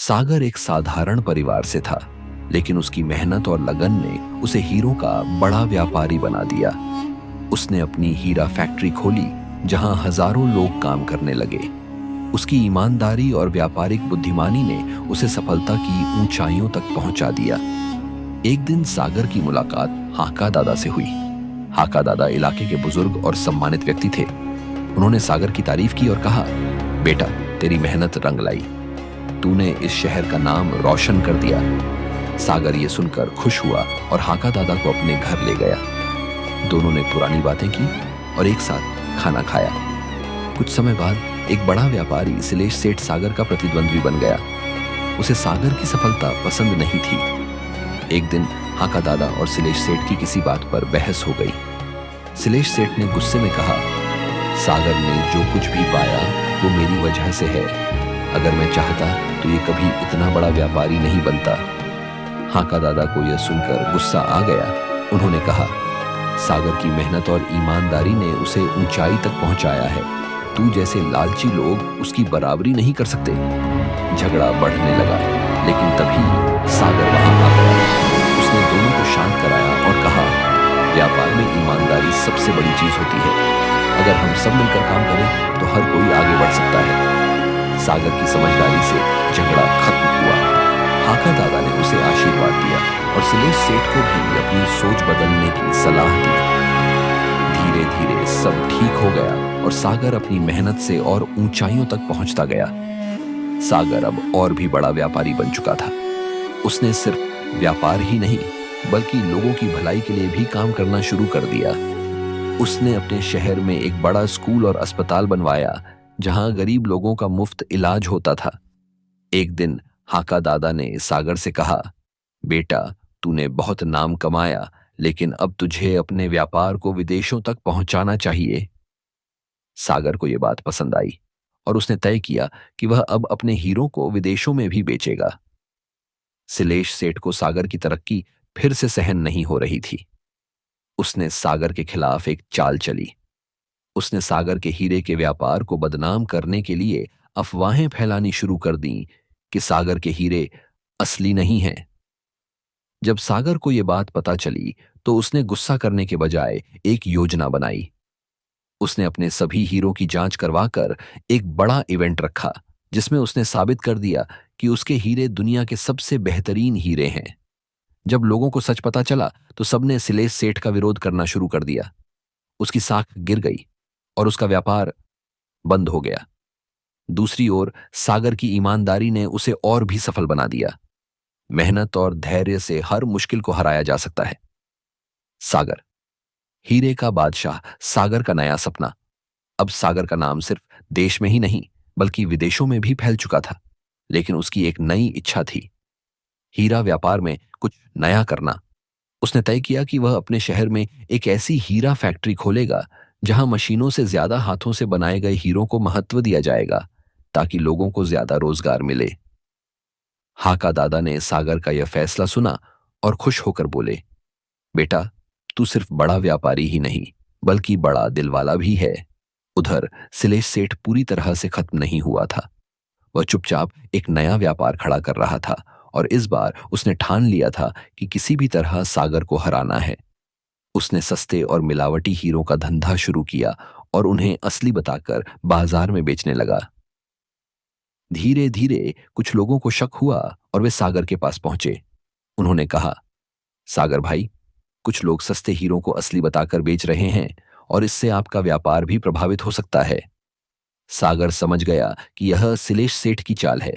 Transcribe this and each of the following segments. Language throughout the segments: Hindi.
सागर एक साधारण परिवार से था, लेकिन उसकी मेहनत और लगन ने उसे हीरों का बड़ा व्यापारी बना दिया। उसने अपनी हीरा फैक्ट्री खोली, जहां हजारों लोग काम करने लगे। उसकी ईमानदारी और व्यापारिक बुद्धिमानी ने उसे सफलता की ऊंचाइयों तक पहुंचा दिया। एक दिन सागर की मुलाकात हाका दादा से हुई। हाका दादा इलाके के बुजुर्ग और सम्मानित व्यक्ति थे। उन्होंने सागर की तारीफ की और कहा, बेटा, तेरी मेहनत रंग लाई। तूने इस शहर का नाम रोशन कर दिया। सागर ये सुनकर खुश हुआ और हाका दादा को अपने घर ले गया। दोनों ने पुरानी बातें की और एक साथ खाना खाया। कुछ समय बाद एक बड़ा व्यापारी सिलेश सेठ सागर का प्रतिद्वंद्वी बन गया। उसे सागर की सफलता पसंद नहीं थी। एक दिन हाका दादा और सिलेश सेठ की किसी बात पर बहस हो गई। सिलेश सेठ ने गुस्से में कहा, सागर ने जो कुछ भी पाया वो मेरी वजह से है। अगर मैं चाहता तो ये कभी इतना बड़ा व्यापारी नहीं बनता। हाका दादा को यह सुनकर गुस्सा आ गया। उन्होंने कहा, सागर की मेहनत और ईमानदारी ने उसे ऊंचाई तक पहुंचाया है। तू जैसे लालची लोग उसकी बराबरी नहीं कर सकते। झगड़ा बढ़ने लगा, लेकिन तभी सागर वहां आ गया। उसने दोनों को शांत कराया और कहा, व्यापार में ईमानदारी सबसे बड़ी चीज होती है। अगर हम सब मिलकर काम करें तो हर कोई आगे बढ़ सकता है। सागर की समझदारी से झगड़ा खत्म हुआ। हाका दादा ने उसे आशीर्वाद दिया और सिलेश सेठ को भी अपनी सोच बदलने की सलाह दी। धीरे धीरे सब ठीक हो गया और सागर अपनी मेहनत से और ऊंचाइयों तक पहुंचता गया। सागर अब और भी बड़ा व्यापारी बन चुका था। उसने सिर्फ व्यापार ही नहीं, बल्कि लोगों की भलाई के लिए भी काम करना शुरू कर दिया। उसने अपने शहर में एक बड़ा स्कूल और अस्पताल बनवाया, जहां गरीब लोगों का मुफ्त इलाज होता था। एक दिन हाका दादा ने सागर से कहा, बेटा, तूने बहुत नाम कमाया, लेकिन अब तुझे अपने व्यापार को विदेशों तक पहुंचाना चाहिए। सागर को यह बात पसंद आई और उसने तय किया कि वह अब अपने हीरों को विदेशों में भी बेचेगा। सिलेश सेठ को सागर की तरक्की फिर से सहन नहीं हो रही थी। उसने सागर के खिलाफ एक चाल चली। उसने सागर के हीरे के व्यापार को बदनाम करने के लिए अफवाहें फैलानी शुरू कर दी कि सागर के हीरे असली नहीं हैं। जब सागर को यह बात पता चली तो उसने गुस्सा करने के बजाय एक योजना बनाई। उसने अपने सभी हीरों की जांच करवाकर एक बड़ा इवेंट रखा, जिसमें उसने साबित कर दिया कि उसके हीरे दुनिया के सबसे बेहतरीन हीरे हैं। जब लोगों को सच पता चला तो सबने सिलेश सेठ का विरोध करना शुरू कर दिया। उसकी साख गिर गई और उसका व्यापार बंद हो गया। दूसरी ओर सागर की ईमानदारी ने उसे और भी सफल बना दिया। मेहनत और धैर्य से हर मुश्किल को हराया जा सकता है। सागर, हीरे का बादशाह, सागर का नया सपना। अब सागर का नाम सिर्फ देश में ही नहीं, बल्कि विदेशों में भी फैल चुका था। लेकिन उसकी एक नई इच्छा थी, हीरा व्यापार में कुछ नया करना। उसने तय किया कि वह अपने शहर में एक ऐसी हीरा फैक्ट्री खोलेगा जहां मशीनों से ज्यादा हाथों से बनाए गए हीरों को महत्व दिया जाएगा, ताकि लोगों को ज्यादा रोजगार मिले। हाका दादा ने सागर का यह फैसला सुना और खुश होकर बोले, बेटा, तू सिर्फ बड़ा व्यापारी ही नहीं, बल्कि बड़ा दिलवाला भी है। उधर सिलेश सेठ पूरी तरह से खत्म नहीं हुआ था। वह चुपचाप एक नया व्यापार खड़ा कर रहा था और इस बार उसने ठान लिया था कि किसी भी तरह सागर को हराना है। उसने सस्ते और मिलावटी हीरों का धंधा शुरू किया और उन्हें असली बताकर बाजार में बेचने लगा। धीरे धीरे कुछ लोगों को शक हुआ और वे सागर के पास पहुंचे। उन्होंने कहा, सागर भाई, कुछ लोग सस्ते हीरों को असली बताकर बेच रहे हैं और इससे आपका व्यापार भी प्रभावित हो सकता है। सागर समझ गया कि यह सिलेश सेठ की चाल है।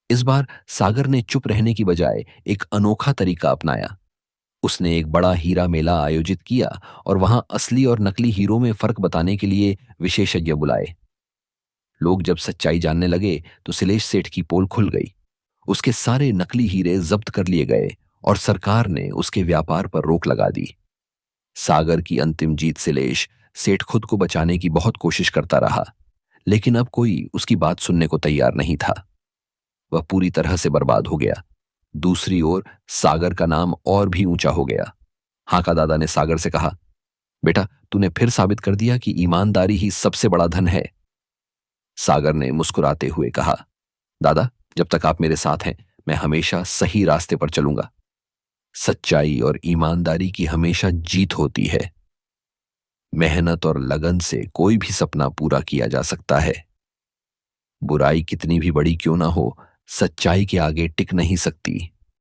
इस बार सागर ने चुप रहने की बजाय एक अनोखा तरीका अपनाया। उसने एक बड़ा हीरा मेला आयोजित किया और वहां असली और नकली हीरों में फर्क बताने के लिए विशेषज्ञ बुलाए। लोग जब सच्चाई जानने लगे तो सिलेश सेठ की पोल खुल गई। उसके सारे नकली हीरे जब्त कर लिए गए और सरकार ने उसके व्यापार पर रोक लगा दी। सागर की अंतिम जीत सिलेश सेठ खुद को बचाने की बहुत कोशिश करता रहा, लेकिन अब कोई उसकी बात सुनने को तैयार नहीं था। वह पूरी तरह से बर्बाद हो गया। दूसरी ओर सागर का नाम और भी ऊंचा हो गया। हाका दादा ने सागर से कहा, बेटा, तूने फिर साबित कर दिया कि ईमानदारी ही सबसे बड़ा धन है। सागर ने मुस्कुराते हुए कहा, दादा, जब तक आप मेरे साथ हैं, मैं हमेशा सही रास्ते पर चलूंगा। सच्चाई और ईमानदारी की हमेशा जीत होती है। मेहनत और लगन से कोई भी सपना पूरा किया जा सकता है। बुराई कितनी भी बड़ी क्यों ना हो, सच्चाई के आगे टिक नहीं सकती।